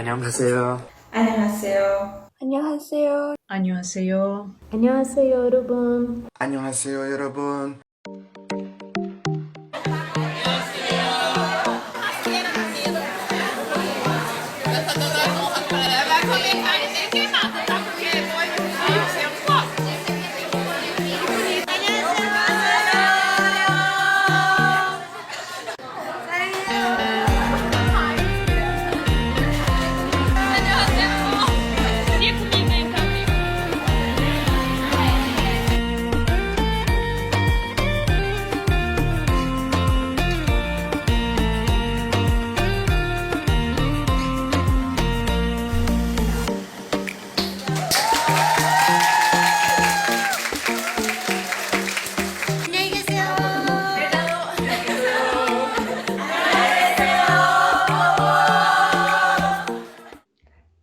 안녕하세요. 안녕하세요. 안녕하세요. 안녕하세요. 안녕하세요, 여러분. 안녕하세요, 여러분.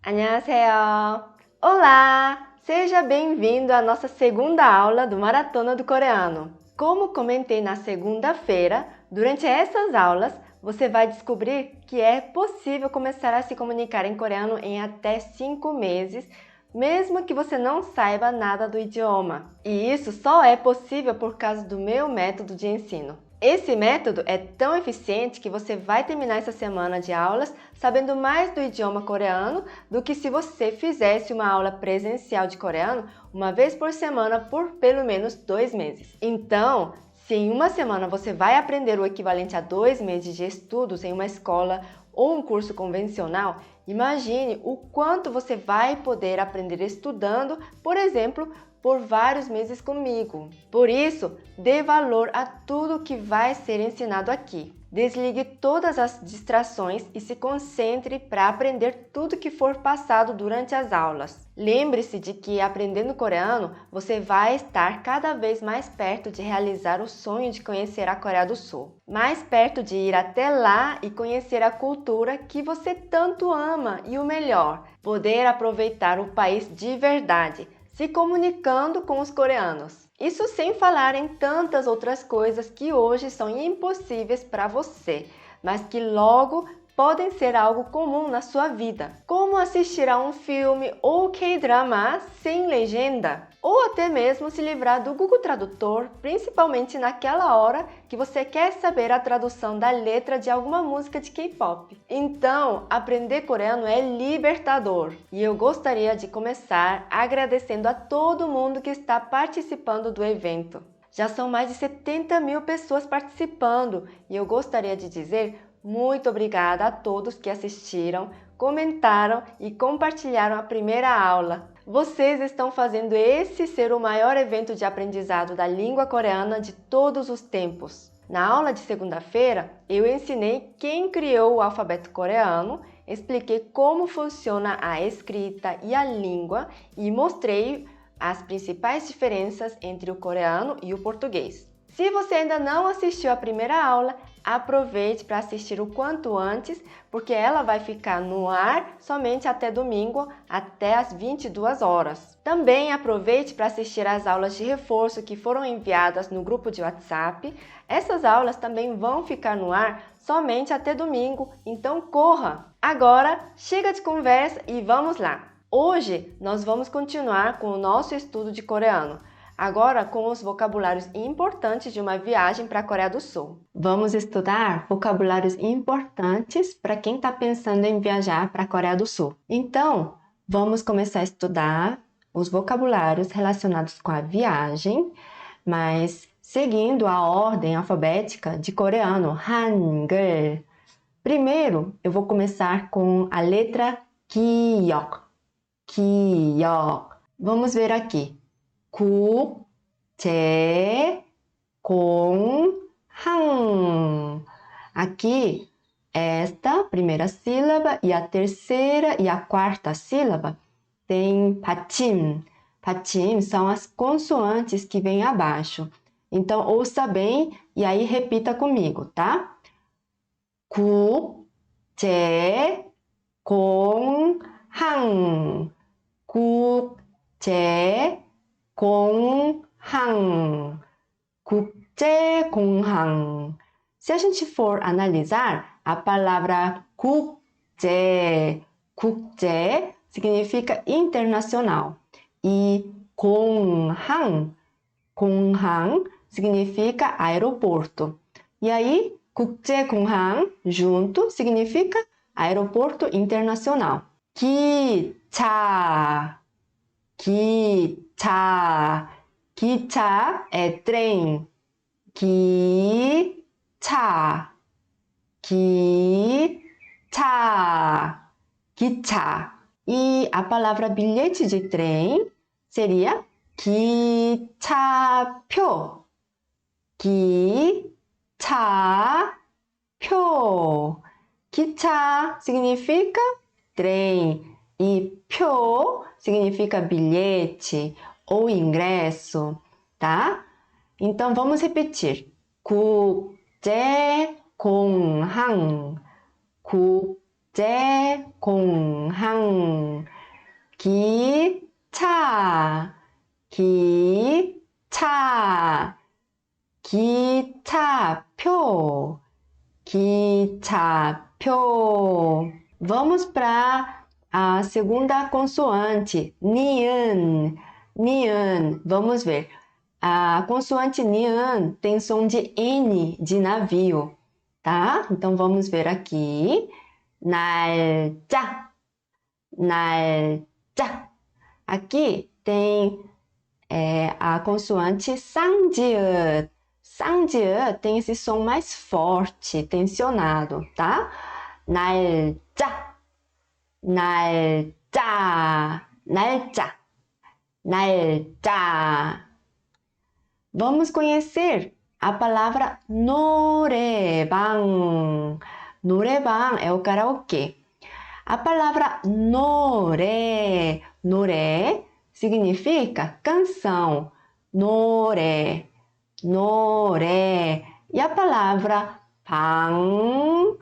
Annyeonghaseyo. Olá! Seja bem-vindo à nossa segunda aula do Maratona do Coreano. Como comentei na segunda-feira, durante essas aulas você vai descobrir que é possível começar a se comunicar em coreano em até 5 meses, mesmo que você não saiba nada do idioma. E isso só é possível por causa do meu método de ensino. Esse método é tão eficiente que você vai terminar essa semana de aulas sabendo mais do idioma coreano do que se você fizesse uma aula presencial de coreano uma vez por semana por pelo menos 2 meses. Então, se em uma semana você vai aprender o equivalente a 2 meses de estudos em uma escola ou um curso convencional, imagine o quanto você vai poder aprender estudando, por exemplo, por vários meses comigo. Por isso, dê valor a tudo que vai ser ensinado aqui. Desligue todas as distrações e se concentre para aprender tudo que for passado durante as aulas. Lembre-se de que aprendendo coreano, você vai estar cada vez mais perto de realizar o sonho de conhecer a Coreia do Sul. Mais perto de ir até lá e conhecer a cultura que você tanto ama e o melhor, poder aproveitar o país de verdade, se comunicando com os coreanos. Isso sem falar em tantas outras coisas que hoje são impossíveis para você, mas que logo podem ser algo comum na sua vida, como assistir a um filme ou K-drama sem legenda, ou até mesmo se livrar do Google Tradutor, principalmente naquela hora que você quer saber a tradução da letra de alguma música de K-pop. Então, aprender coreano é libertador e eu gostaria de começar agradecendo a todo mundo que está participando do evento. Já são mais de 70 mil pessoas participando e eu gostaria de dizer muito obrigada a todos que assistiram, comentaram e compartilharam a primeira aula. Vocês estão fazendo esse ser o maior evento de aprendizado da língua coreana de todos os tempos. Na aula de segunda-feira, eu ensinei quem criou o alfabeto coreano, expliquei como funciona a escrita e a língua e mostrei as principais diferenças entre o coreano e o português. Se você ainda não assistiu a primeira aula, aproveite para assistir o quanto antes, porque ela vai ficar no ar somente até domingo, até às 22 horas. Também aproveite para assistir às aulas de reforço que foram enviadas no grupo de WhatsApp. Essas aulas também vão ficar no ar somente até domingo, então corra! Agora, chega de conversa e vamos lá! Hoje, nós vamos continuar com o nosso estudo de coreano. Agora com os vocabulários importantes de uma viagem para a Coreia do Sul. Vamos estudar vocabulários importantes para quem está pensando em viajar para a Coreia do Sul. Então, vamos começar a estudar os vocabulários relacionados com a viagem, mas seguindo a ordem alfabética de coreano, Hangul. Primeiro, eu vou começar com a letra Kiyeok. Kiyeok. Vamos ver aqui. 국제공항. Aqui, esta primeira sílaba e a terceira e a quarta sílaba tem 받침. 받침 são as consoantes que vêm abaixo. Então, ouça bem e aí repita comigo, tá? 국제공항. 국제공항, 국제공항. Se a gente for analisar, a palavra 국제, 국제 significa internacional. E 공항 significa aeroporto. E aí, 국제공항 junto significa aeroporto internacional. 기차 é trem. 기차 E a palavra bilhete de trem seria 기차표. 기차 significa trem e 표 significa bilhete ou ingresso, tá? Então vamos repetir. 국제공항 기차 기차표 Vamos para a segunda consoante, nian. Vamos ver. A consoante nian tem som de N de navio, tá? Então vamos ver aqui. 날짜. Aqui tem a consoante 쌍지읒. 쌍지읒 tem esse som mais forte, tensionado, tá? 날짜. Vamos conhecer a palavra 노래방. 노래방 é o karaokê. A palavra 노래 significa canção. 노래. E a palavra 방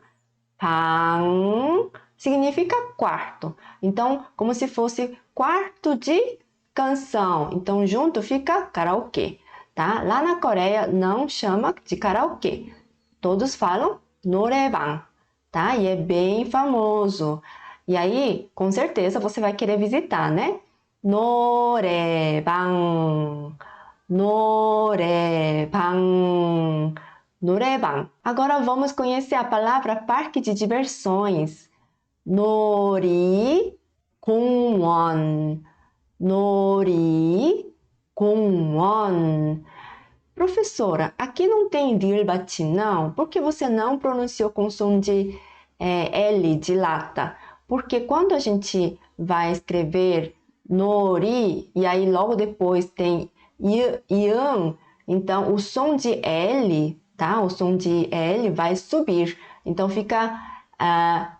significa quarto. Então, como se fosse quarto de canção. Então, junto fica karaokê, tá? Lá na Coreia não chama de karaokê. Todos falam 노래방, tá? E é bem famoso. E aí, com certeza, você vai querer visitar, né? 노래방. Agora vamos conhecer a palavra parque de diversões. 놀이공원. Professora, aqui não tem dilbati não? Por que você não pronunciou com som de L de lata? Porque quando a gente vai escrever nori e aí logo depois tem ian, então o som de L, tá? O som de L vai subir. Então fica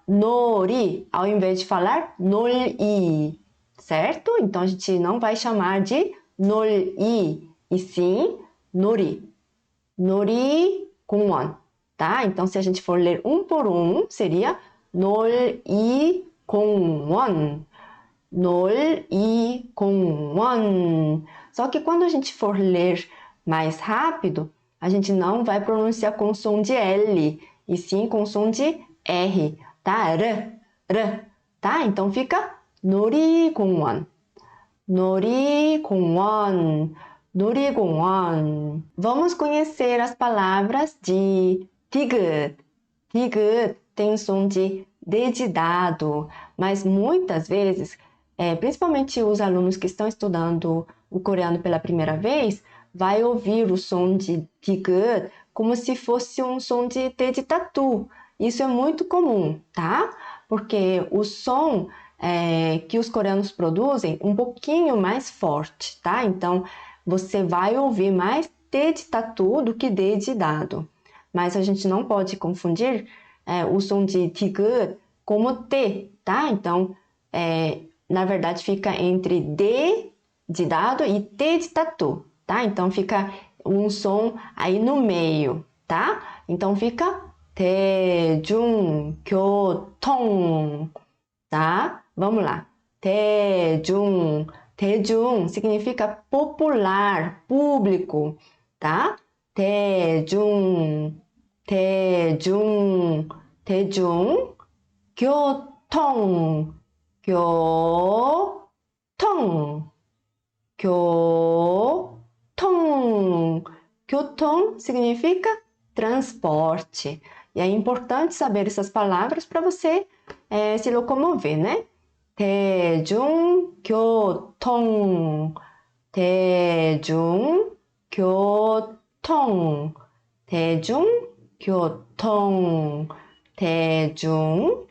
nori ao invés de falar noli, certo? Então a gente não vai chamar de noli e sim nori. 놀이공원, tá? Então se a gente for ler um por um, seria 놀이공원. Só que quando a gente for ler mais rápido, a gente não vai pronunciar com som de L, e sim com som de R, tá? R, tá? Então fica 놀이공원. Vamos conhecer as palavras de 디귿. 디귿 tem som de D de dado, mas muitas vezes, principalmente os alunos que estão estudando o coreano pela primeira vez, vai ouvir o som de 디귿 como se fosse um som de T de tatu. Isso é muito comum, tá? Porque o som que os coreanos produzem um pouquinho mais forte, tá? Então, você vai ouvir mais T de tatu do que D de dado. Mas a gente não pode confundir o som de 디귿 como T, tá? Então, na verdade, fica entre D de dado e T de tatu, tá? Então, fica um som aí no meio, tá? Então, fica 대중교통, tá? Vamos lá. 대중 significa popular, público, tá? 대중, 교통, 교통, 교통. 교통 significa transporte. E é importante saber essas palavras para você se locomover, né? 대중교통, 대중교통, 대중교통, 대중교통.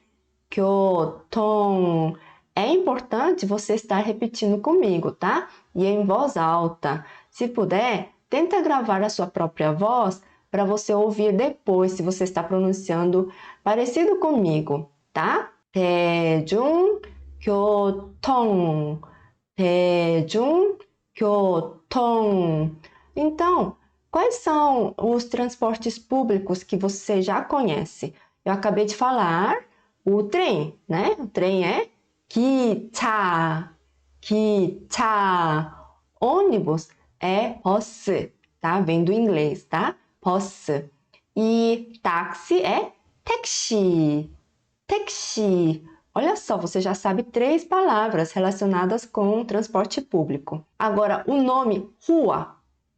É importante você estar repetindo comigo, tá? E em voz alta. Se puder, tenta gravar a sua própria voz para você ouvir depois se você está pronunciando parecido comigo, tá? 대중교통, 대중교통. Então, quais são os transportes públicos que você já conhece? Eu acabei de falar o trem, né? O trem é 기차, 기차. Ônibus é 버스, tá? Vem do inglês, tá? 버스. E táxi é 택시, 택시. Olha só, você já sabe 3 palavras relacionadas com transporte público. Agora, o nome rua.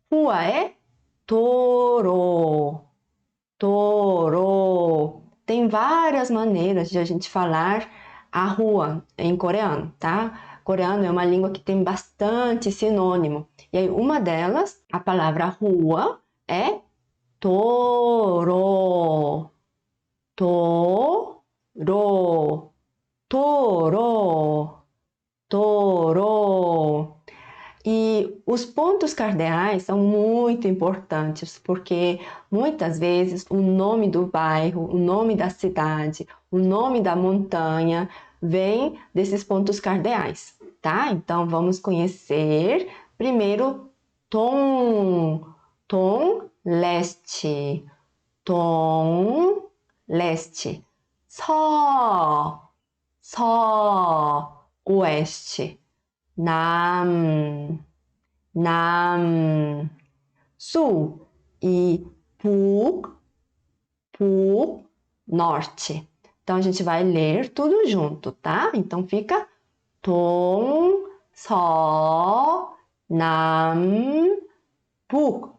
Rua é 도로, 도로. Tem várias maneiras de a gente falar a rua em coreano, tá? Coreano é uma língua que tem bastante sinônimo. E aí, uma delas, a palavra rua, é 도로, 도로, 도로, 도로. E os pontos cardeais são muito importantes, porque muitas vezes o nome do bairro, o nome da cidade, o nome da montanha vem desses pontos cardeais, tá? Então vamos conhecer primeiro Tom, Tom leste, Tom leste, 서, 서 oeste, 남, 남, sul e 북, 북, norte. Então a gente vai ler tudo junto, tá? Então fica 동, 서, 남, 북.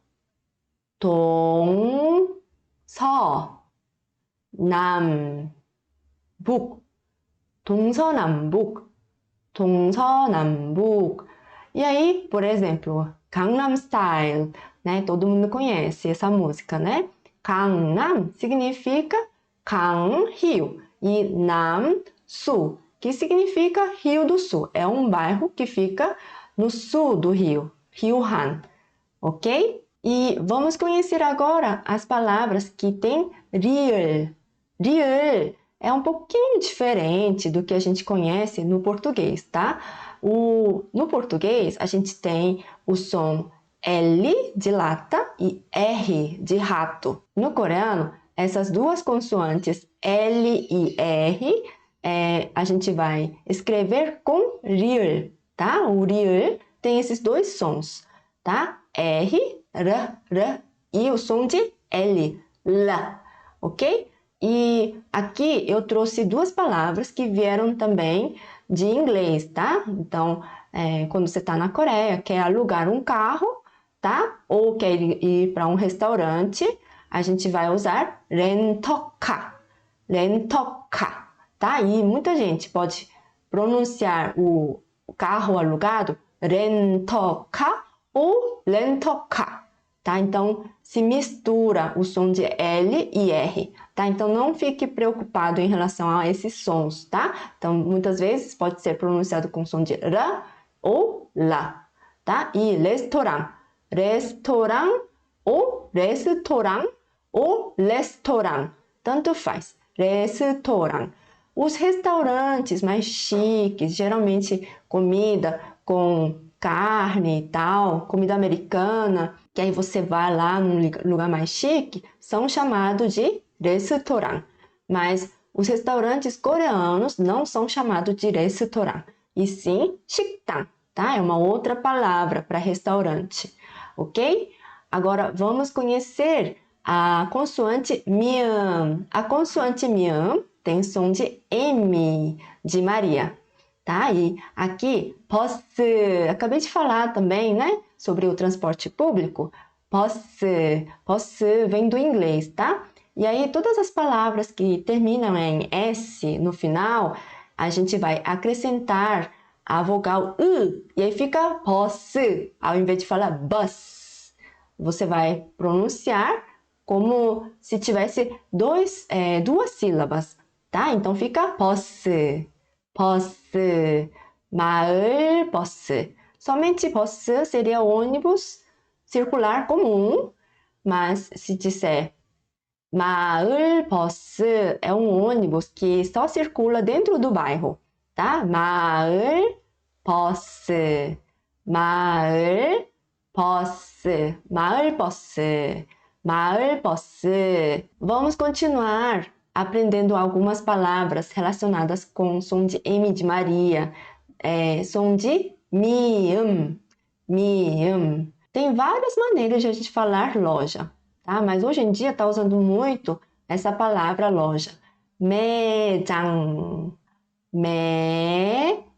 동, 서, 남, 북. 동서남북. 동서남북. E aí, por exemplo, Gangnam Style, né? Todo mundo conhece essa música, né? Gangnam significa Gang, Rio, e Nam, Sul, que significa Rio do Sul. É um bairro que fica no sul do Rio, Rio Han, ok? E vamos conhecer agora as palavras que têm real. Real é um pouquinho diferente do que a gente conhece no português, tá? No português, a gente tem o som L de lata e R de rato. No coreano, essas duas consoantes L e R, a gente vai escrever com real, tá? O real tem esses dois sons, tá? R, R e o som de L, L, ok? E aqui eu trouxe 2 palavras que vieram também de inglês, tá? Então, quando você está na Coreia, quer alugar um carro, tá? Ou quer ir para um restaurante, a gente vai usar 렌터카, 렌터카, tá? E muita gente pode pronunciar o carro alugado 렌터카 ou 렌터카, tá? Então, se mistura o som de L e R, tá? Então, não fique preocupado em relação a esses sons, tá? Então, muitas vezes pode ser pronunciado com som de R ou LA, tá? E restaurant, restaurant ou restaurant ou restaurant, tanto faz, restaurant. Os restaurantes mais chiques, geralmente comida com carne e tal, comida americana, que aí você vai lá num lugar mais chique, são chamados de restaurant. Mas os restaurantes coreanos não são chamados de restaurant, e sim 식당, tá? É uma outra palavra para restaurante, ok? Agora vamos conhecer a consoante miam. A consoante miam tem som de M de Maria. tá? E aqui, posso, acabei de falar também, né? Sobre o transporte público. Posso vem do inglês, tá? E aí, todas as palavras que terminam em S no final, a gente vai acrescentar a vogal U, e aí fica posso, ao invés de falar bus. Você vai pronunciar como se tivesse duas sílabas, tá? Então fica 버스, 버스, 마을 버스. Somente 버스 seria ônibus circular comum, mas se disser 마을 버스 é um ônibus que só circula dentro do bairro, tá? 마을 버스, 마을 버스, 마을 버스, 마을 버스. Vamos continuar aprendendo algumas palavras relacionadas com som de M de Maria, som de mi음, mi음. Tem várias maneiras de a gente falar loja, tá? Mas hoje em dia está usando muito essa palavra loja. 매장, 매장,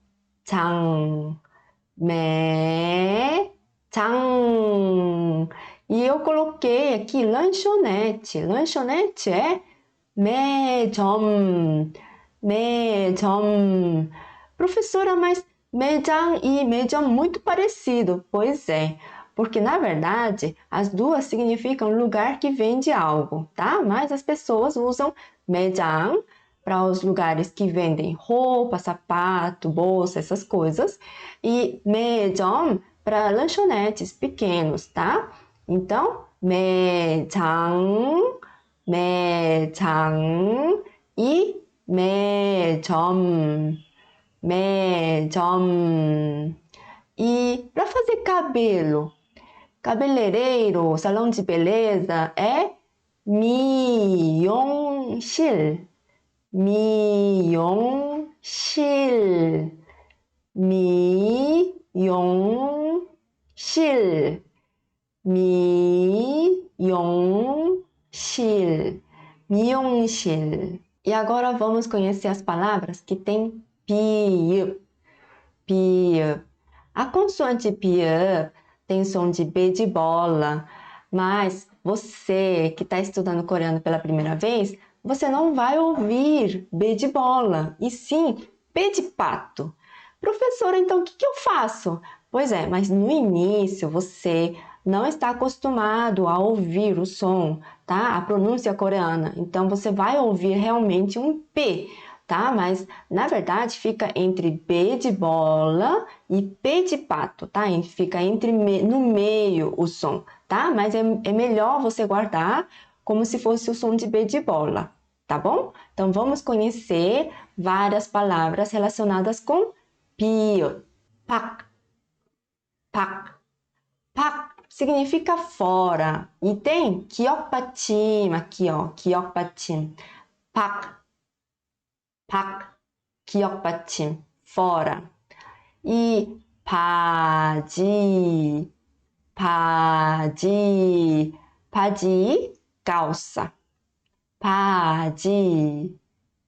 매장. E eu coloquei aqui lanchonete. Lanchonete é 매점, 매점. Professora, mas 매장 e 매점 muito parecido. Pois é, porque na verdade as duas significam lugar que vende algo, tá? Mas as pessoas usam 매장 para os lugares que vendem roupa, sapato, bolsa, essas coisas, e 매점 para lanchonetes pequenos, tá? Então, 매장, 매장 e 매점, 매점. E para fazer cabelo, cabeleireiro, salão de beleza é 미용실, 미용실, 미용실, 미용실, 미용실. E agora vamos conhecer as palavras que têm pi, pi. A consoante pi tem som de B de bola, mas você que está estudando coreano pela primeira vez, você não vai ouvir B de bola, e sim P de pato. Professora, então o que eu faço? Pois é, mas no início você não está acostumado a ouvir o som, tá? A pronúncia coreana. Então você vai ouvir realmente um P, tá? Mas na verdade fica entre B de bola e P de pato, tá? Fica no meio o som, tá? Mas é melhor você guardar como se fosse o som de B de bola, tá bom? Então vamos conhecer várias palavras relacionadas com pi. Pak, pak, pak significa fora. E tem 기억받침 aqui, ó, 기억받침. Pak, pak, 기억받침, fora. E 바지, 바지, 바지, calça. 바지,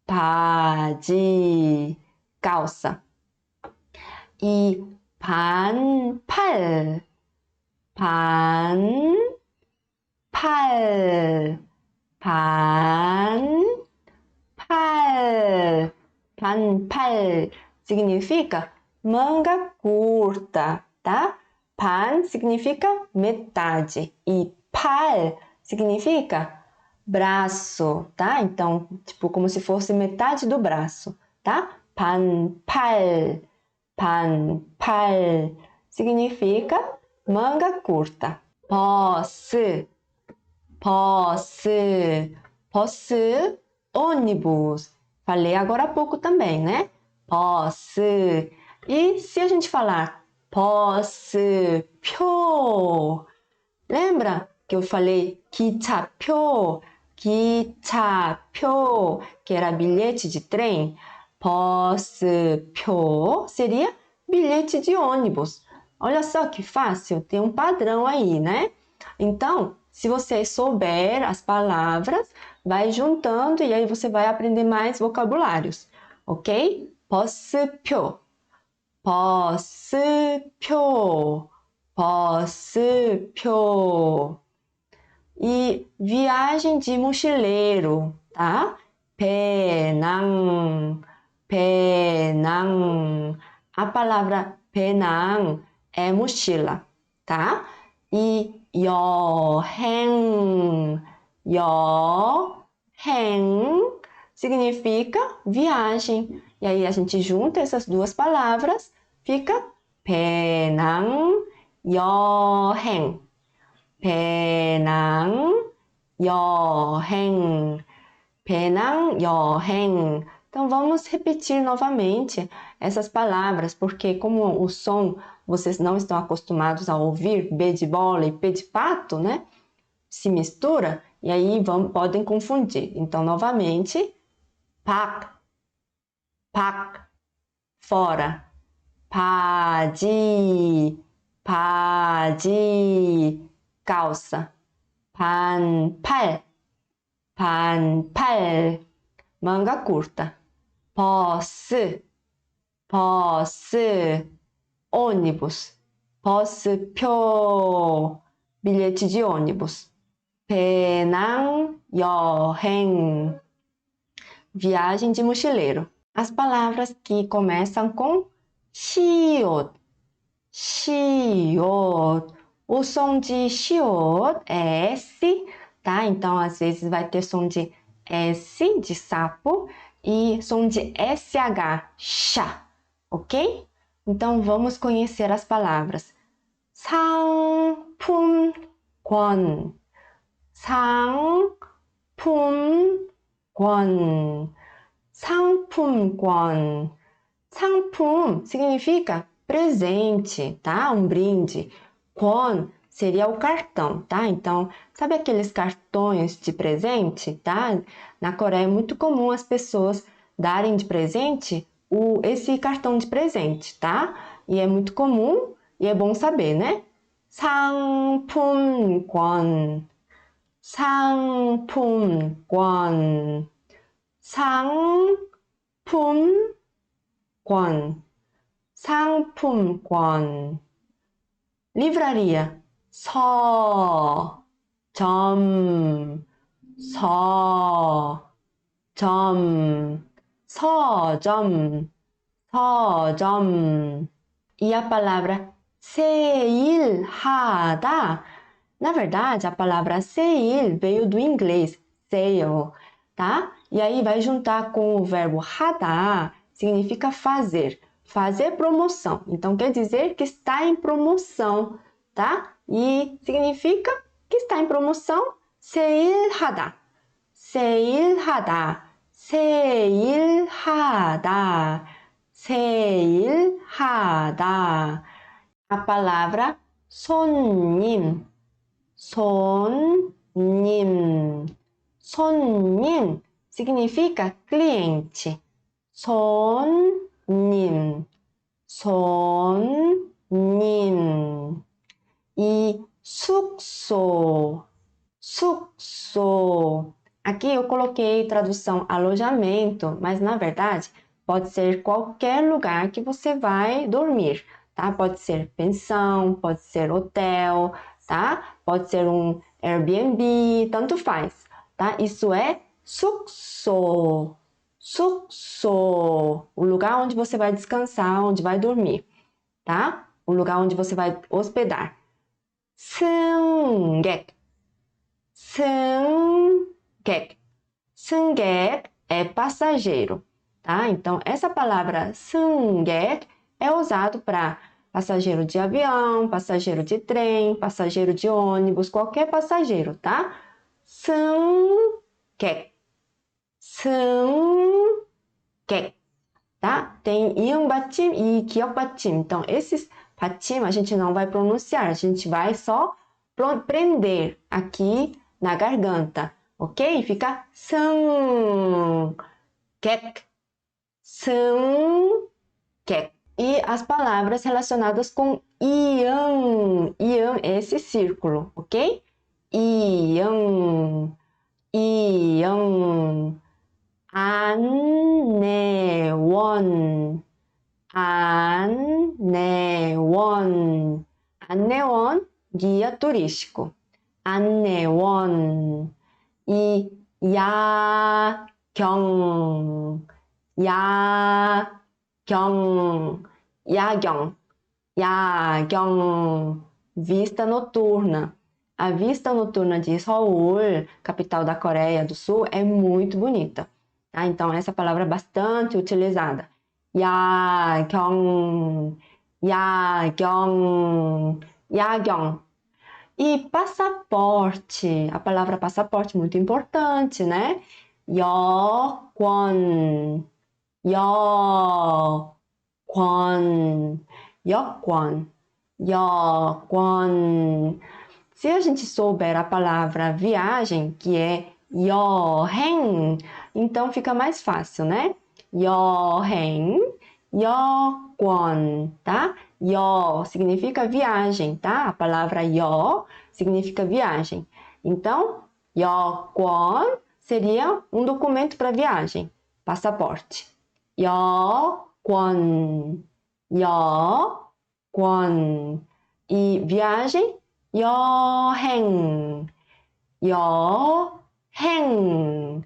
바지, calça. E 반팔, 반팔, 반팔, 반팔 significa manga curta, tá? Pan significa metade e 팔 significa braço, tá? Então, tipo, como se fosse metade do braço, tá? 반팔, 반팔 significa manga curta. 버스, 버스, 버스, ônibus. Falei agora há pouco também, né? 버스. E se a gente falar 버스표, lembra que eu falei 기차표, 기차표, que era bilhete de trem? 버스표 seria bilhete de ônibus. Olha só que fácil, tem um padrão aí, né? Então, se você souber as palavras, vai juntando e aí você vai aprender mais vocabulários, ok? 버스표, 버스표, 버스표. E viagem de mochileiro, tá? Penang, Penang. A palavra Penang é mochila, tá? E 여행, 여행 significa viagem. E aí a gente junta essas duas palavras, fica Penang, 여행. 배낭 여행, 배낭 여행. Então vamos repetir novamente essas palavras, porque como o som vocês não estão acostumados a ouvir, B de bola e P de pato, né? Se mistura e aí podem confundir. Então novamente, 밖, 밖, fora, 바지, 바지. calça, 반팔, 반팔, manga curta, 버스, 버스, ônibus, 버스표, bilhete de ônibus, 배낭 여행, viagem de mochileiro. As palavras que começam com 시옷, 시옷. O som de shiot é S, tá? Então, às vezes vai ter som de S, de sapo, e som de SH, chá, ok? Então, vamos conhecer as palavras. 상품권, 상품권, 상품권. 상품 significa presente, tá? Um brinde. Kwon seria o cartão, tá? Então, sabe aqueles cartões de presente, tá? Na Coreia é muito comum as pessoas darem de presente esse cartão de presente, tá? E é muito comum e é bom saber, né? 상품권, 상품권, 상품권, 상품권. Livraria, 서점, 서점, 서점. E a palavra seil하다. Na verdade, a palavra seil veio do inglês, sale, tá? E aí vai juntar com o verbo 하다, significa fazer. Fazer promoção. Então, quer dizer que está em promoção, tá? E significa que está em promoção, 세일하다, 세일하다, 세일하다, 세일하다. A palavra 손님, 손님, 손님 significa cliente. 손님, 손님. E 숙소, 숙소. Aqui eu coloquei tradução alojamento, mas na verdade pode ser qualquer lugar que você vai dormir, tá? Pode ser pensão, pode ser hotel, tá? Pode ser um Airbnb, tanto faz, tá? Isso é 숙소, 숙소, o lugar onde você vai descansar, onde vai dormir, tá? O lugar onde você vai hospedar. 승객, 승객, 승객 é passageiro, tá? Então, essa palavra 승객 é usado para passageiro de avião, passageiro de trem, passageiro de ônibus, qualquer passageiro, tá? 승객, 승객, tá? Tem iam 받침 e 기억 받침. Então, esses 받침 a gente não vai pronunciar, a gente vai só prender aqui na garganta, ok? Fica 승객, 승객. E as palavras relacionadas com iam, iam é esse círculo, ok? 이응, 이응, 안내원, 안내원. 안내원, guia turístico. 안내원. E 야경. 야경. 야경. 야경. Vista noturna. A vista noturna de Seul, capital da Coreia do Sul, é muito bonita. Tá? Então, essa palavra é bastante utilizada. 야경, 야경, 야경. E passaporte. A palavra passaporte, muito importante, né? 여권, 여권, 여권, 여권. Se a gente souber a palavra viagem, que é 여행, então fica mais fácil, né? 여행, 여권, tá? 여 significa viagem, tá? A palavra 여 significa viagem. Então, 여권 seria um documento para viagem, passaporte. 여권, 여권. E viagem, 여행, 여행,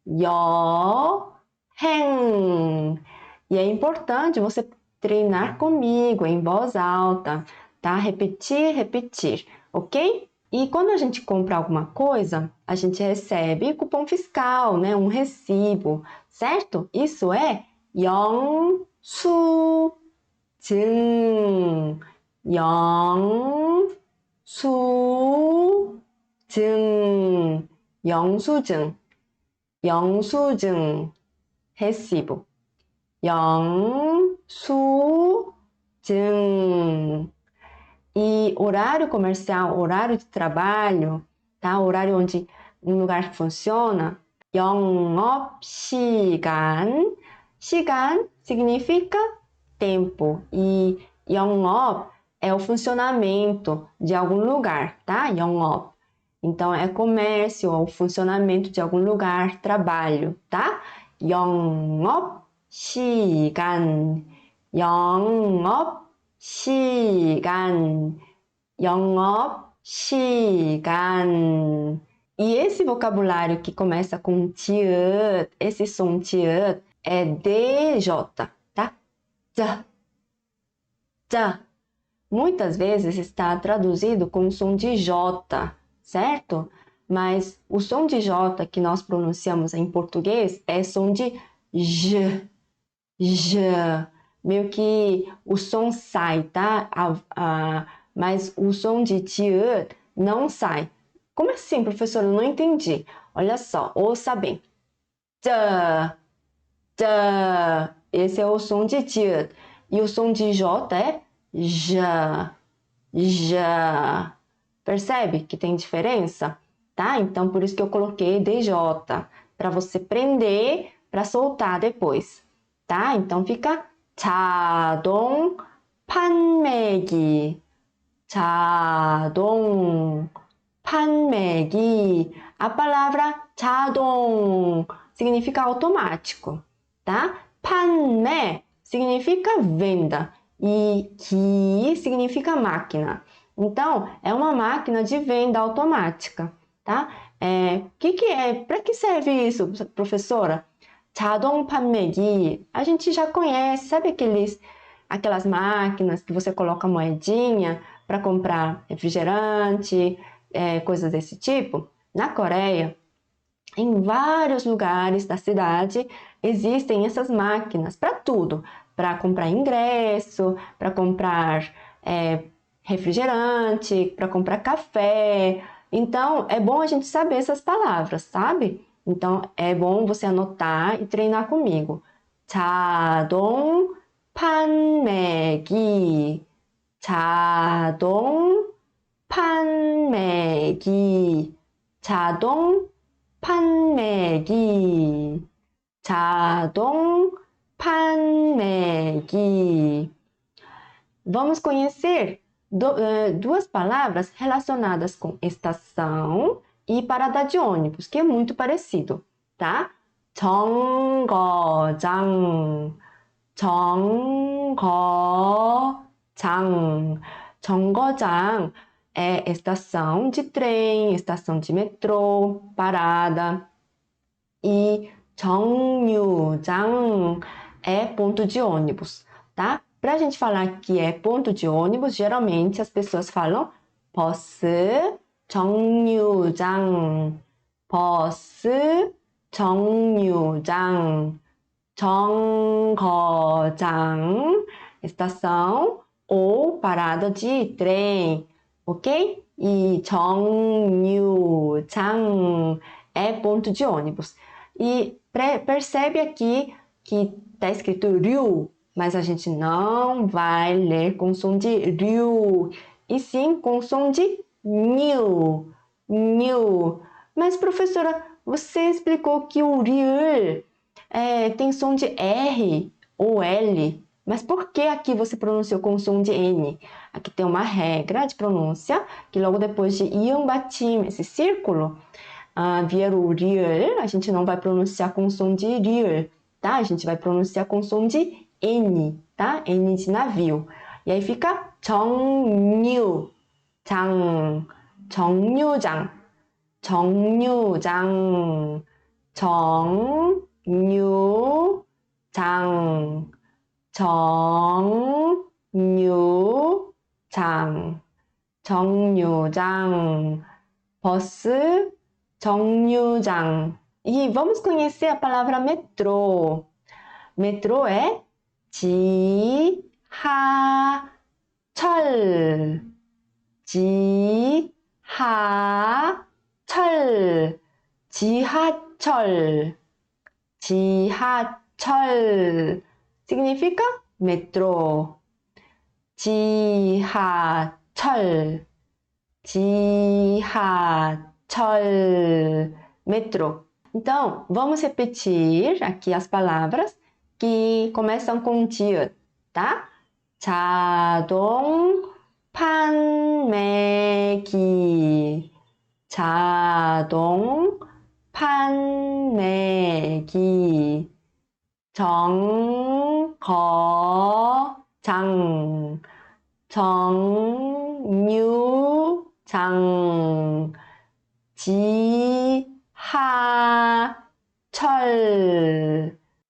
여행. E é importante você treinar comigo em voz alta, tá? Repetir, repetir, ok? E quando a gente compra alguma coisa, a gente recebe cupom fiscal, né? Um recibo, certo? Isso é 영수증. 영수증. 영수증. 영수증. recibo. 영수증. E horário comercial, horário de trabalho, tá? Horário onde um lugar funciona. 영업시간. 시간 significa tempo. E 영업 é o funcionamento de algum lugar, tá? 영업. Então, é comércio ou funcionamento de algum lugar, trabalho, tá? 영업시간. 영업시간. 영업시간. E esse vocabulário que começa com tiut, esse som tiut, é DJ, tá? Tja. Tja. Muitas vezes está traduzido com o som de J, certo? Mas o som de J que nós pronunciamos em português é som de J. J. Meio que o som sai, tá? Mas o som de tiut não sai. Como assim, professora? Eu não entendi. Olha só, ouça bem. Tja. Tja. Esse é o som de tiut. E o som de J é já, já. Percebe que tem diferença? Tá? Então, por isso que eu coloquei DJ, para você prender, para soltar depois. Tá? Então, fica 자동 판매기. 자동 판매기. A palavra 자동 significa automático, tá? 판매 significa venda. E ki significa máquina. Então, é uma máquina de venda automática, tá? Para que serve isso, professora? 자동 판매기. A gente já conhece, sabe aquelas máquinas que você coloca moedinha para comprar refrigerante, coisas desse tipo? Na Coreia, em vários lugares da cidade, existem essas máquinas para tudo. Para comprar ingresso, para comprar refrigerante, para comprar café. Então, é bom a gente saber essas palavras, sabe? Então, é bom você anotar e treinar comigo. 자동 판매기. 자동 판매기. 자동 판매기. 자동 판매기. Vamos conhecer duas palavras relacionadas com estação e parada de ônibus, que é muito parecido, tá? 정거장. 정거장. 정거장 é estação de trem, estação de metrô, parada. E 정류장 é ponto de ônibus, tá? Pra gente falar que é ponto de ônibus, geralmente as pessoas falam 버스 정류장, 버스 정류장, 정거장, estação ou parada de trem, ok? E 정류장 é ponto de ônibus. E percebe aqui que está escrito ryu, mas a gente não vai ler com som de ryu, e sim com som de nil, nil. Mas, professora, você explicou que o ryu tem som de R ou L, mas por que aqui você pronunciou com som de N? Aqui tem uma regra de pronúncia, que logo depois de iam batim, esse círculo, vier o ryu, a gente não vai pronunciar com som de ryu, tá? A gente vai pronunciar com som de N, tá? N de navio. E aí fica 정류장, 정류장, 정류장, 정류장, 정류장, 정류장, 버스 정류장. E vamos conhecer a palavra metrô. Metrô é 지하철, 지하철, 지하철, 지하철. Significa metrô. 지하철, 지하철, metrô. Então, vamos repetir aqui as palavras que começam com ti읕, tá? 자동 판매기, 자동 판매기, 정거장, 정류장, 지하철.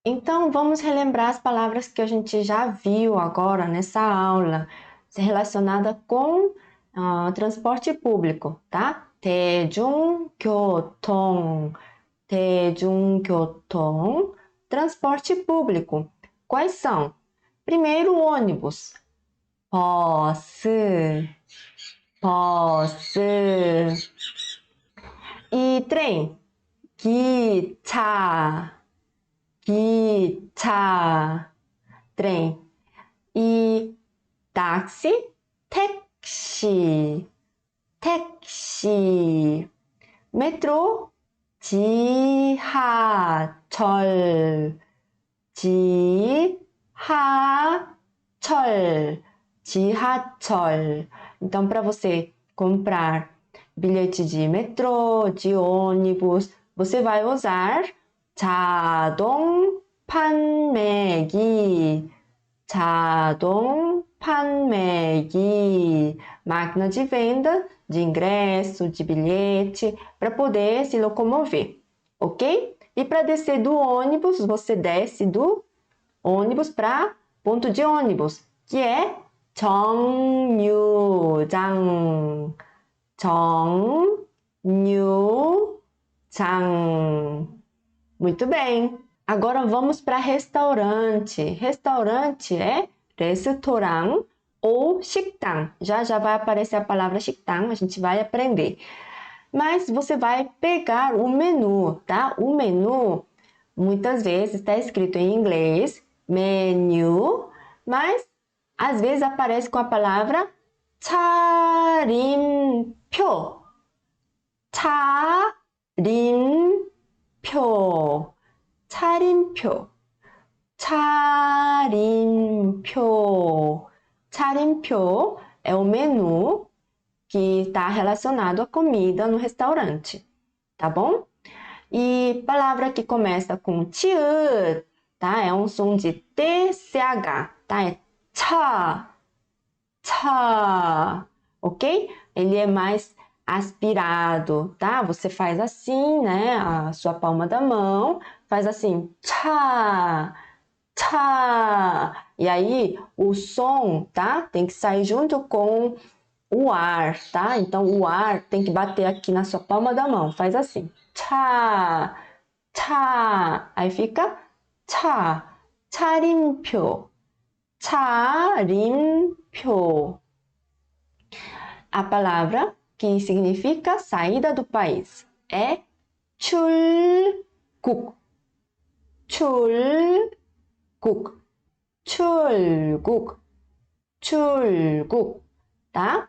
Então, vamos relembrar as palavras que a gente já viu agora nessa aula, relacionada com transporte público, tá? 대중교통, 대중교통, transporte público. Quais são? Primeiro, ônibus. 버스, 버스. E trem? 기차, 기차, trem. E táxi? 택시, 택시. metrô? 지하철, 지하철, 지하철. Então, para você comprar bilhete de metrô, de ônibus, você vai usar 자동 판매기, 자동 판매기, máquina de venda de ingresso, de bilhete, para poder se locomover, ok? E para descer do ônibus, você desce do ônibus para ponto de ônibus, que é 정류장, 정류장. Muito bem. Agora vamos para restaurante. Restaurante é restaurant ou 식당. Já já vai aparecer a palavra 식당, a gente vai aprender. Mas você vai pegar o menu, tá? O menu, muitas vezes está escrito em inglês, menu, mas às vezes aparece com a palavra 차림표, 차림표, 차림표, 차림표. 차림표 é o menu que está relacionado à comida no restaurante, tá bom? E palavra que começa com ti읕, tá? É um som de TCH, tá? É cha, cha, ok? Ele é mais aspirado, tá? Você faz assim, né? A sua palma da mão, faz assim, cha, cha. E aí, o som, tá? Tem que sair junto com o ar, tá? Então, o ar tem que bater aqui na sua palma da mão. Faz assim, cha, cha. Aí fica cha, 차림표, 차림표. A palavra que significa saída do país é 출국, 출국, 출국, 출국, tá?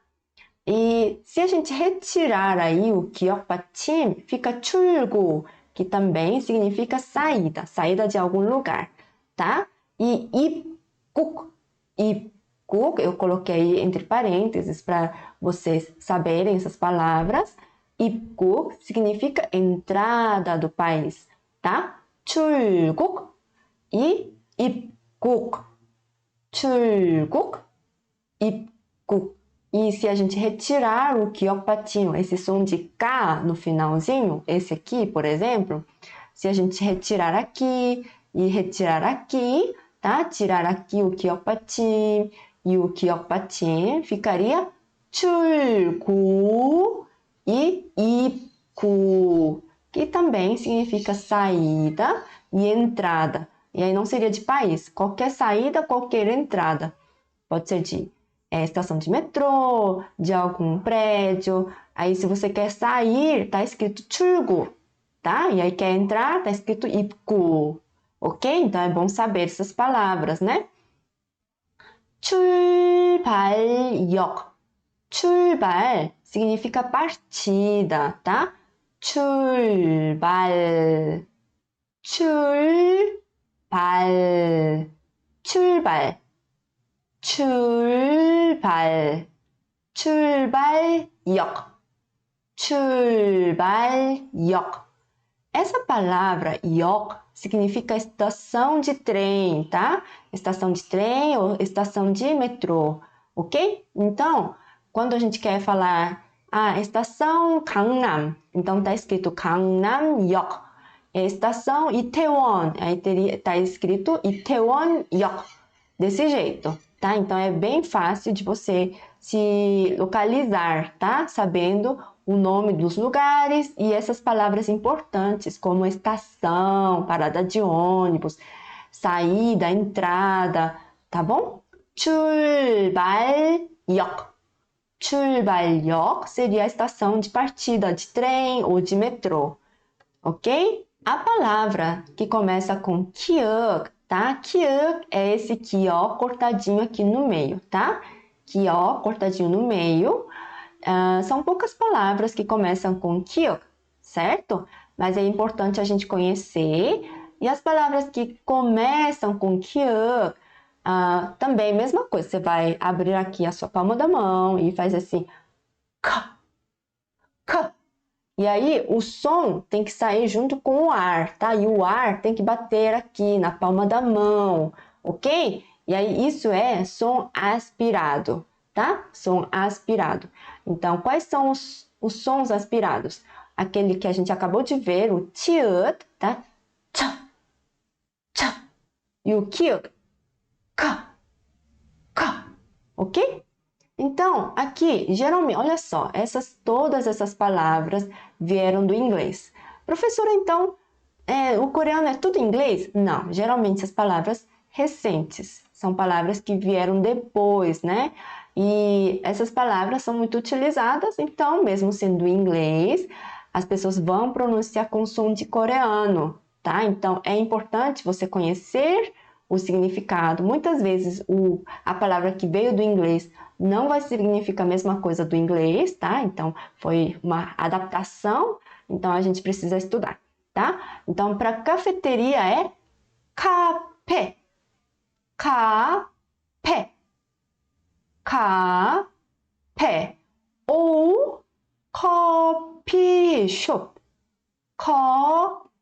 E se a gente retirar aí o 기억 받침, fica 출구, que também significa saída, saída de algum lugar, tá? E 입국, 입국, eu coloquei entre parênteses para vocês saberem essas palavras. 입국 significa entrada do país, tá? 출국 e 입국, 출국, 입국. E se a gente retirar o 기억 받침, esse som de K no finalzinho, esse aqui, por exemplo, se a gente retirar aqui e retirar aqui, tá? Tirar aqui o 기억 받침 e o 기억 받침, ficaria 출구 e 입구, que também significa saída e entrada. E aí não seria de país, qualquer saída, qualquer entrada. Pode ser de estação de metrô, de algum prédio. Aí se você quer sair, tá escrito 출구, tá? E aí quer entrar, tá escrito 입구, ok? Então é bom saber essas palavras, né? 출발역, 출발 significa partida, tá? 출발, 출발, 출발, 출발, 출발역, 출발역. Essa palavra 역 significa estação de trem, tá? Estação de trem ou estação de metrô, ok? Então, quando a gente quer falar estação 강남, então tá escrito 강남역. Estação Itaewon, aí tá escrito Itaewon역. Desse jeito, tá? Então é bem fácil de você se localizar, tá? Sabendo o nome dos lugares e essas palavras importantes, como estação, parada de ônibus, saída, entrada, tá bom? 출발역. 출발역 seria a estação de partida de trem ou de metrô, ok? A palavra que começa com 기억, tá? 기억 é esse 기억 cortadinho aqui no meio, tá? 기억 cortadinho no meio. São poucas palavras que começam com 기억, certo? Mas é importante a gente conhecer. E as palavras que começam com 기억, também mesma coisa. Você vai abrir aqui a sua palma da mão e faz assim, 카, 카. E aí, o som tem que sair junto com o ar, tá? E o ar tem que bater aqui na palma da mão, ok? E aí, isso é som aspirado, tá? Som aspirado. Então, quais são os sons aspirados? Aquele que a gente acabou de ver, o tiut, tá? Tcha, tcha. E o kiut, ka, ka, ok? Então, aqui, geralmente, olha só, todas essas palavras vieram do inglês. Professora, então, o coreano é tudo inglês? Não, geralmente essas palavras recentes, são palavras que vieram depois, né? E essas palavras são muito utilizadas, então, mesmo sendo inglês, as pessoas vão pronunciar com som de coreano, tá? Então, é importante você conhecer o significado. Muitas vezes, a palavra que veio do inglês não vai significar a mesma coisa do inglês, tá? Então, foi uma adaptação, então a gente precisa estudar, tá? Então, para cafeteria é 카페, 카페, 카페. Ou 커피숍, 커피숍,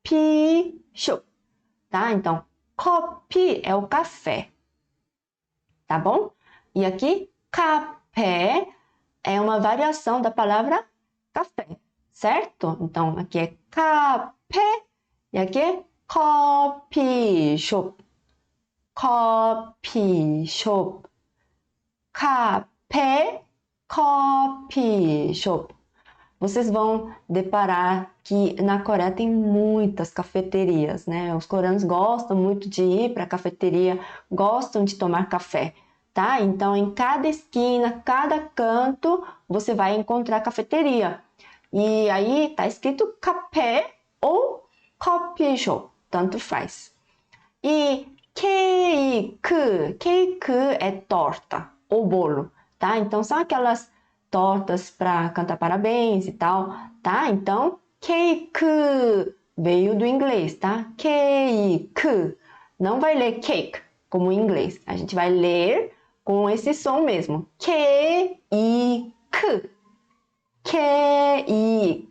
tá? Então, Coffee é o café, tá bom? E aqui, café é uma variação da palavra café, certo? Então, aqui é café e aqui é coffee shop. Coffee shop. Café, coffee shop. Vocês vão deparar que na Coreia tem muitas cafeterias, né? Os coreanos gostam muito de ir para a cafeteria, gostam de tomar café, tá? Então, em cada esquina, cada canto, você vai encontrar cafeteria. E aí tá escrito café ou coffee shop, tanto faz. E cake é torta ou bolo, tá? Então, são aquelas tortas para cantar parabéns e tal, tá? Então, cake veio do inglês, tá? Cake. Não vai ler cake como em inglês. A gente vai ler com esse som mesmo. Cake. Cake.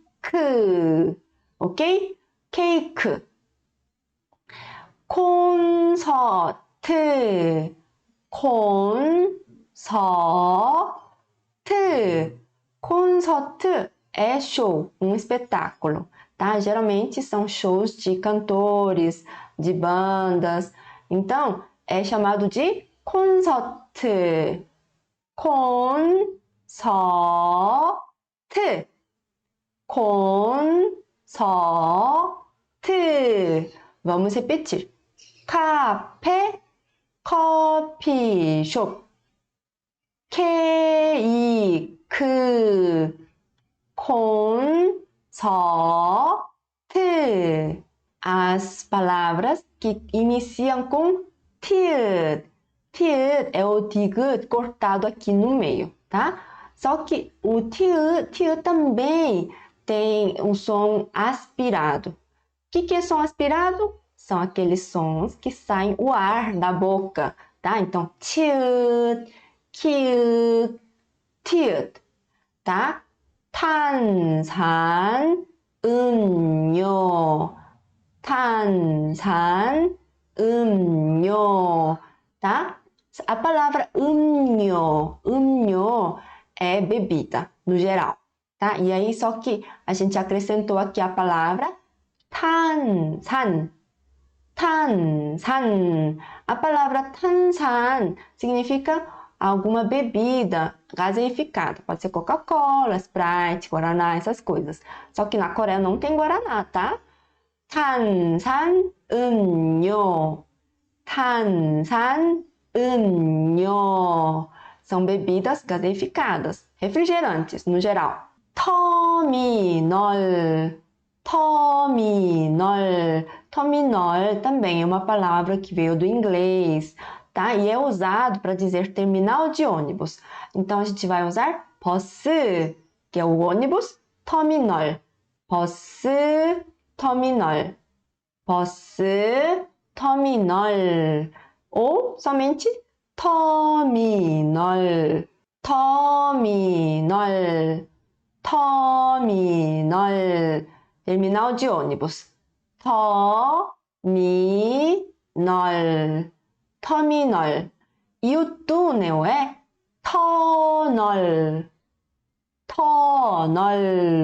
Ok? Cake. 콘서트. Concerto é show, um espetáculo, tá? Geralmente são shows de cantores, de bandas. Então, é chamado de concerto. Concerto. Concerto. Vamos repetir. Café, coffee shop. 케이크, 콘서트. As palavras que iniciam com tiut. Tiut é o tigut cortado aqui no meio, tá? Só que o tiut também tem um som aspirado. O que é som aspirado? São aqueles sons que saem o ar da boca, tá? Então, tiut, tiut, tiut, tá? 탄산 음료, 탄산 음료, tá? A palavra 음료 é bebida, no geral, tá? E aí, só que a gente acrescentou aqui a palavra 탄산. A palavra 탄산 significa alguma bebida gaseificada. Pode ser Coca-Cola, Sprite, Guaraná, essas coisas. Só que na Coreia não tem Guaraná, tá? 탄산 음료. 탄산 음료. São bebidas gaseificadas, refrigerantes no geral. 터미널. Terminal também é uma palavra que veio do inglês, tá? E é usado para dizer terminal de ônibus. Então, a gente vai usar 버스, que é o ônibus, terminal. 버스, terminal. 버스, terminal. Ou somente terminal. Terminal. Terminal de ônibus. Terminal. E o túnel é tunnel. Tunnel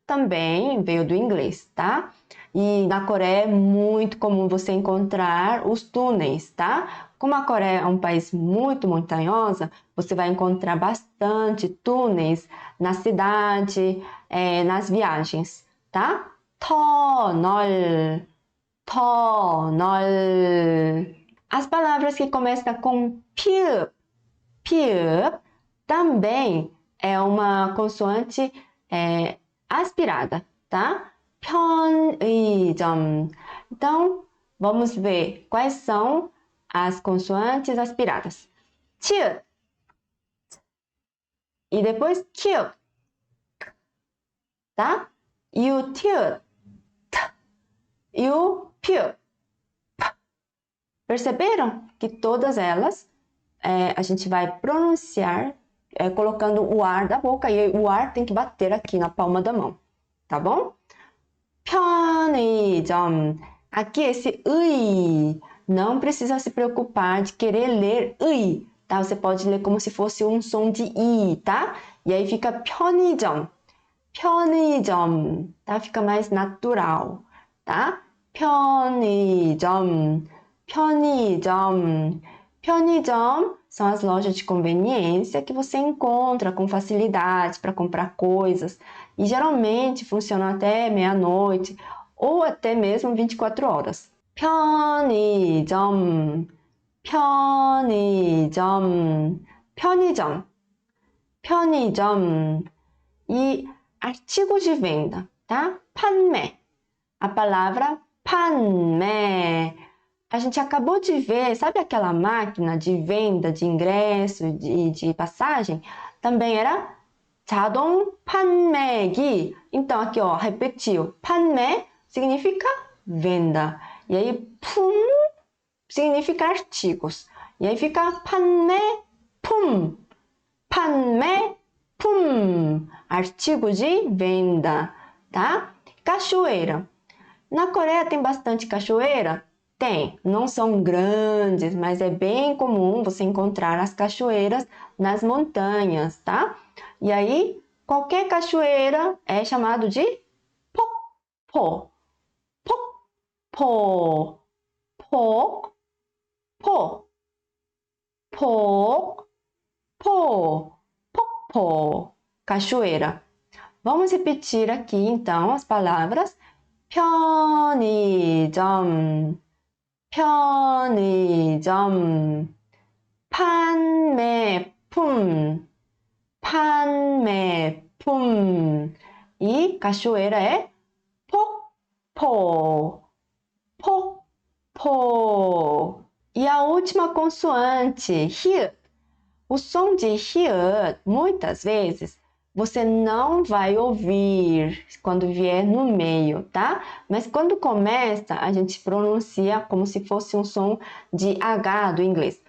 também veio do inglês, tá? E na Coreia é muito comum você encontrar os túneis, tá? Como a Coreia é um país muito montanhoso, você vai encontrar bastante túneis na cidade, nas viagens, tá? Tunnel. As palavras que começam com piup, também é uma consoante aspirada, tá? 편의점. Então, vamos ver quais são as consoantes aspiradas. 치읓. E depois 키읔. Tá? E o 티읕. E o 피읕. Perceberam que todas elas a gente vai pronunciar colocando o ar da boca e o ar tem que bater aqui na palma da mão, tá bom? 편의점. Aqui esse 의 não precisa se preocupar de querer ler 의, tá? Você pode ler como se fosse um som de i, tá? E aí fica 편의점, 편의점, tá? Fica mais natural, tá? 편의점, 편의점, 편의점 são as lojas de conveniência que você encontra com facilidade para comprar coisas e geralmente funcionam até meia-noite ou até mesmo 24 horas. 편의점, 편의점, 편의점, 편의점. E artigos de venda, tá? 판매. A palavra 판매. A gente acabou de ver, sabe aquela máquina de venda de ingresso, de passagem? Também era 자동 판매기. Então, aqui, ó, repetiu. 판매 significa venda. E aí, 품 significa artigos. E aí fica 판매품. 판매품. Artigo de venda, tá? Cachoeira. Na Coreia tem bastante cachoeira? Tem. Não são grandes, mas é bem comum você encontrar as cachoeiras nas montanhas, tá? E aí, qualquer cachoeira é chamado de 폭포. 폭포. 폭포. 폭포. 폭포. Cachoeira. Vamos repetir aqui, então, as palavras 편의점, 편의점, 판매품, 판매품. E cachoeira é 폭포, 폭포. E a última consoante, 히읗. O som de 히읗, muitas vezes, você não vai ouvir quando vier no meio, tá? Mas quando começa, a gente pronuncia como se fosse um som de H do inglês.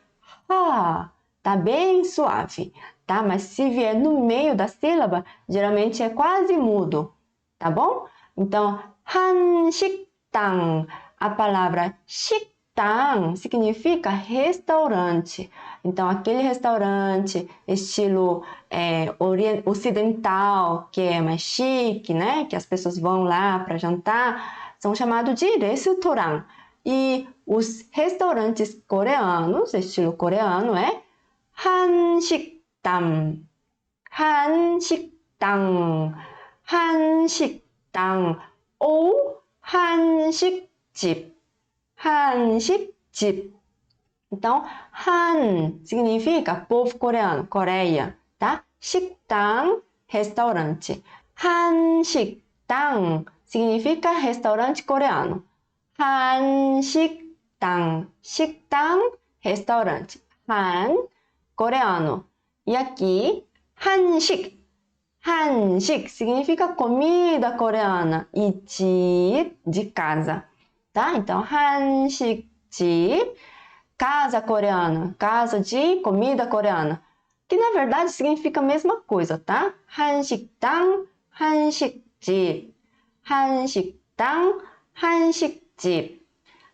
Ah, tá bem suave, tá? Mas se vier no meio da sílaba, geralmente é quase mudo, tá bom? Então, 한식당, a palavra 식당 significa restaurante. Então, aquele restaurante estilo ocidental, que é mais chique, né? Que as pessoas vão lá para jantar, são chamados de restaurant. E os restaurantes coreanos, estilo coreano, é 한식당, 한식당, 한식당 ou 한식집, 한식집. Então, Han significa povo coreano, Coreia, tá? 식당, restaurante. 한식당 significa restaurante coreano. 한식당, 식당, restaurante. Han, coreano. E aqui, 한식. 한식 significa comida coreana e 집, de casa, tá? Então, 한식집, casa coreana, casa de comida coreana, que na verdade significa a mesma coisa, tá? 한식당, 한식집, 한식당, 한식집.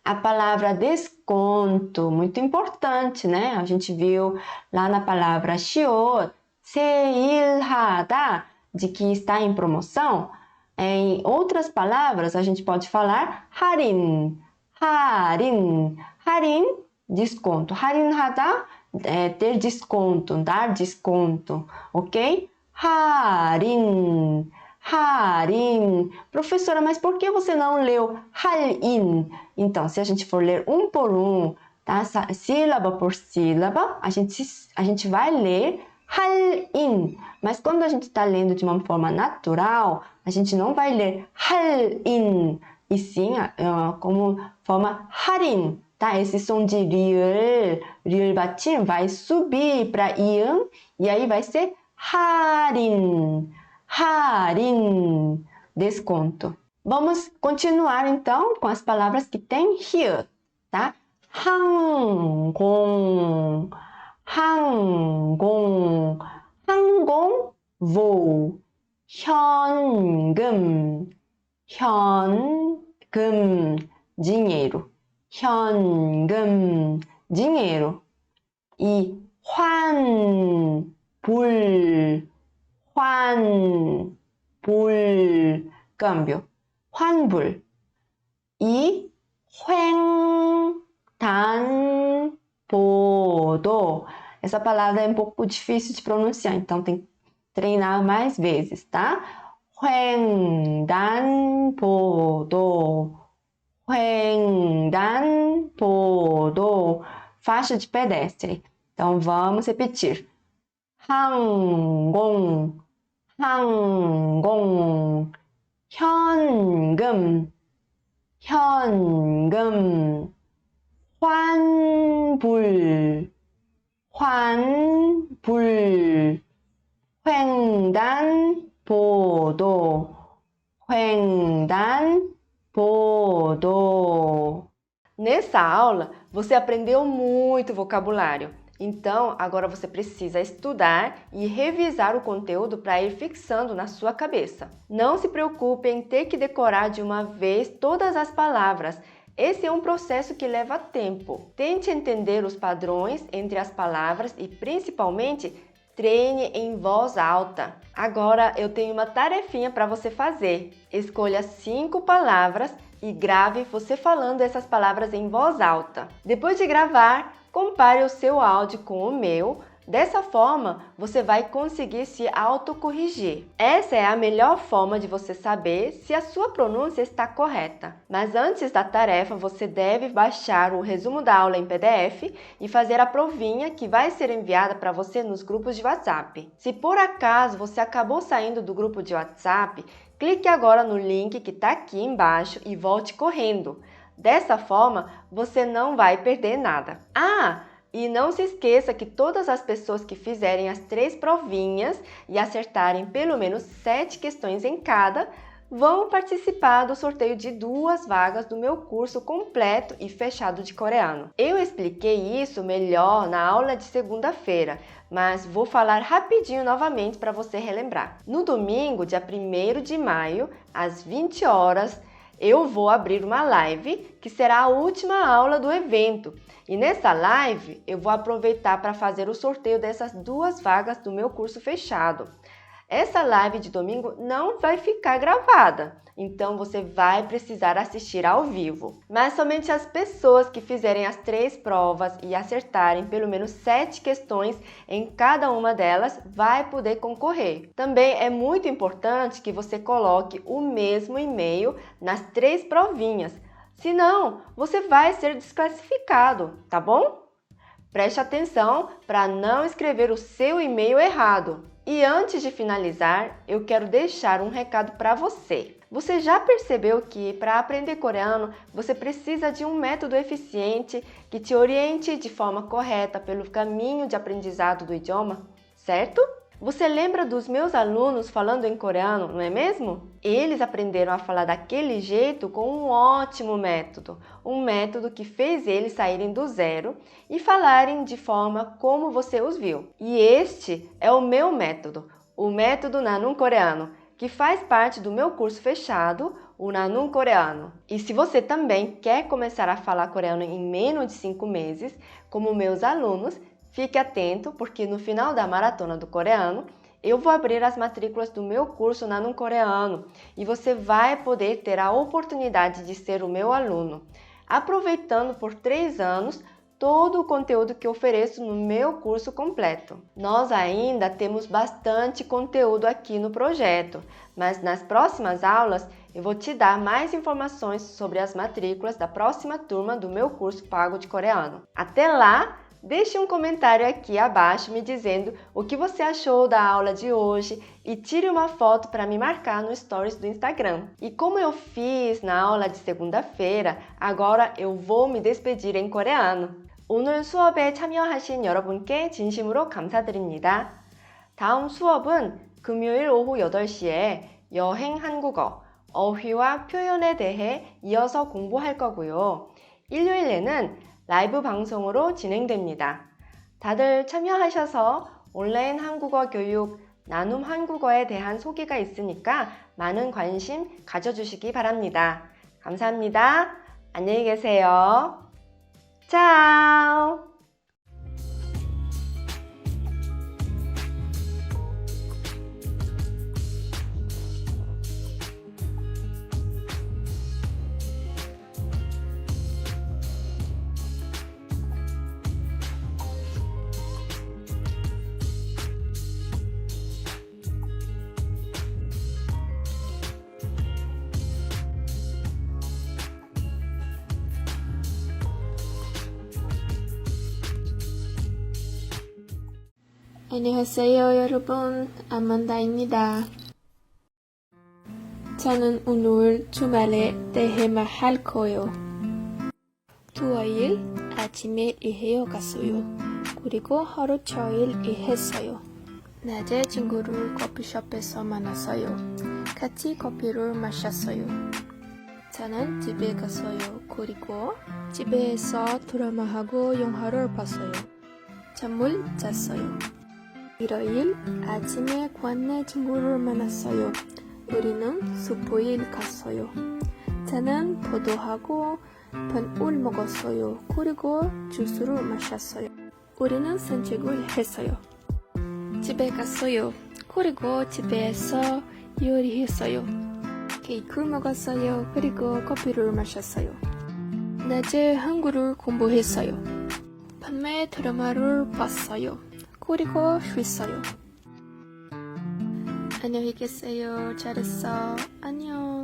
A palavra desconto, muito importante, né? A gente viu lá na palavra 시옷, 세일하다, de que está em promoção. Em outras palavras, a gente pode falar 할인, 할인, 할인, desconto. 할인하다 é ter desconto, dar desconto, ok? 할인, 할인. Professora, mas por que você não leu 할인? Então, se a gente for ler um por um, tá? Sílaba por sílaba, a gente vai ler 할인. Mas quando a gente está lendo de uma forma natural, a gente não vai ler 할인, e sim como forma 할인. Tá? Esse som de ri을 받침 vai subir para iam e aí vai ser 할인, 할인, desconto. Vamos continuar então com as palavras que tem 히읗, tá? 항공, 항공, 항공보, 현금, 현금, dinheiro. 현금, dinheiro. E 환불, câmbio. 환불. E 횡단보도. Essa palavra é um pouco difícil de pronunciar, então tem que treinar mais vezes, tá? 횡단보도, 횡단보도, faixa de pedestre. Então vamos repetir. 항공, 항공, 현금, 현금, 환불, 환불, 횡단보도, 횡단보도. Nessa aula, você aprendeu muito vocabulário. Então, agora você precisa estudar e revisar o conteúdo para ir fixando na sua cabeça. Não se preocupe em ter que decorar de uma vez todas as palavras. Esse é um processo que leva tempo. Tente entender os padrões entre as palavras e, principalmente, treine em voz alta. Agora eu tenho uma tarefinha para você fazer. Escolha 5 palavras e grave você falando essas palavras em voz alta. Depois de gravar, compare o seu áudio com o meu. Dessa forma, você vai conseguir se autocorrigir. Essa é a melhor forma de você saber se a sua pronúncia está correta. Mas antes da tarefa, você deve baixar o resumo da aula em PDF e fazer a provinha que vai ser enviada para você nos grupos de WhatsApp. Se por acaso você acabou saindo do grupo de WhatsApp, clique agora no link que está aqui embaixo e volte correndo. Dessa forma, você não vai perder nada. E não se esqueça que todas as pessoas que fizerem as 3 provinhas e acertarem pelo menos 7 questões em cada, vão participar do sorteio de 2 vagas do meu curso completo e fechado de coreano. Eu expliquei isso melhor na aula de segunda-feira, mas vou falar rapidinho novamente para você relembrar. No domingo, dia 1º de maio, às 20 horas, eu vou abrir uma live que será a última aula do evento. E nessa live eu vou aproveitar para fazer o sorteio dessas 2 vagas do meu curso fechado. Essa live de domingo não vai ficar gravada, então você vai precisar assistir ao vivo. Mas somente as pessoas que fizerem as 3 provas e acertarem pelo menos 7 questões em cada uma delas vai poder concorrer. Também é muito importante que você coloque o mesmo e-mail nas 3 provinhas, senão você vai ser desclassificado, tá bom? Preste atenção para não escrever o seu e-mail errado. E antes de finalizar, eu quero deixar um recado para você. Você já percebeu que para aprender coreano, você precisa de um método eficiente que te oriente de forma correta pelo caminho de aprendizado do idioma, certo? Você lembra dos meus alunos falando em coreano, não é mesmo? Eles aprenderam a falar daquele jeito com um ótimo método. Um método que fez eles saírem do zero e falarem de forma como você os viu. E este é o meu método, o método Nanum Coreano, que faz parte do meu curso fechado, o Nanum Coreano. E se você também quer começar a falar coreano em menos de 5 meses, como meus alunos, fique atento, porque no final da Maratona do Coreano, eu vou abrir as matrículas do meu curso Nanum Coreano e você vai poder ter a oportunidade de ser o meu aluno, aproveitando por 3 anos todo o conteúdo que ofereço no meu curso completo. Nós ainda temos bastante conteúdo aqui no projeto, mas nas próximas aulas eu vou te dar mais informações sobre as matrículas da próxima turma do meu curso pago de coreano. Até lá! Deixe um comentário aqui abaixo me dizendo o que você achou da aula de hoje e tire uma foto para me marcar no Stories do Instagram. E como eu fiz na aula de segunda-feira, agora eu vou me despedir em coreano. 오늘 수업에 참여하신 여러분께 진심으로 감사드립니다. 다음 수업은 금요일 오후 8시에 여행 한국어, 어휘와 표현에 대해 이어서 공부할 거고요. 일요일에는 라이브 방송으로 진행됩니다. 다들 참여하셔서 온라인 한국어 교육, 나눔 한국어에 대한 소개가 있으니까 많은 관심 가져주시기 바랍니다. 감사합니다. 안녕히 계세요. 차오! 안녕하세요, 여러분. 아만다입니다. 저는 오늘 주말에 대회만 할 거예요. 토요일 아침에 일해요 갔어요. 그리고 하루 종일 일했어요. 낮에 친구를 커피숍에서 만났어요. 같이 커피를 마셨어요. 저는 집에 갔어요. 그리고 집에서 드라마하고 영화를 봤어요. 잠을 잤어요. 일요일 아침에 관내 친구를 만났어요. 우리는 슈퍼에 갔어요. 저는 포도하고 팬을 먹었어요. 그리고 주스를 마셨어요. 우리는 산책을 했어요. 집에 갔어요. 그리고 집에서 요리했어요. 케이크를 먹었어요. 그리고 커피를 마셨어요. 낮에 한국어를 공부했어요. 밤에 드라마를 봤어요. 그리고 쉬었어요. 안녕히 계세요. 잘했어. 안녕.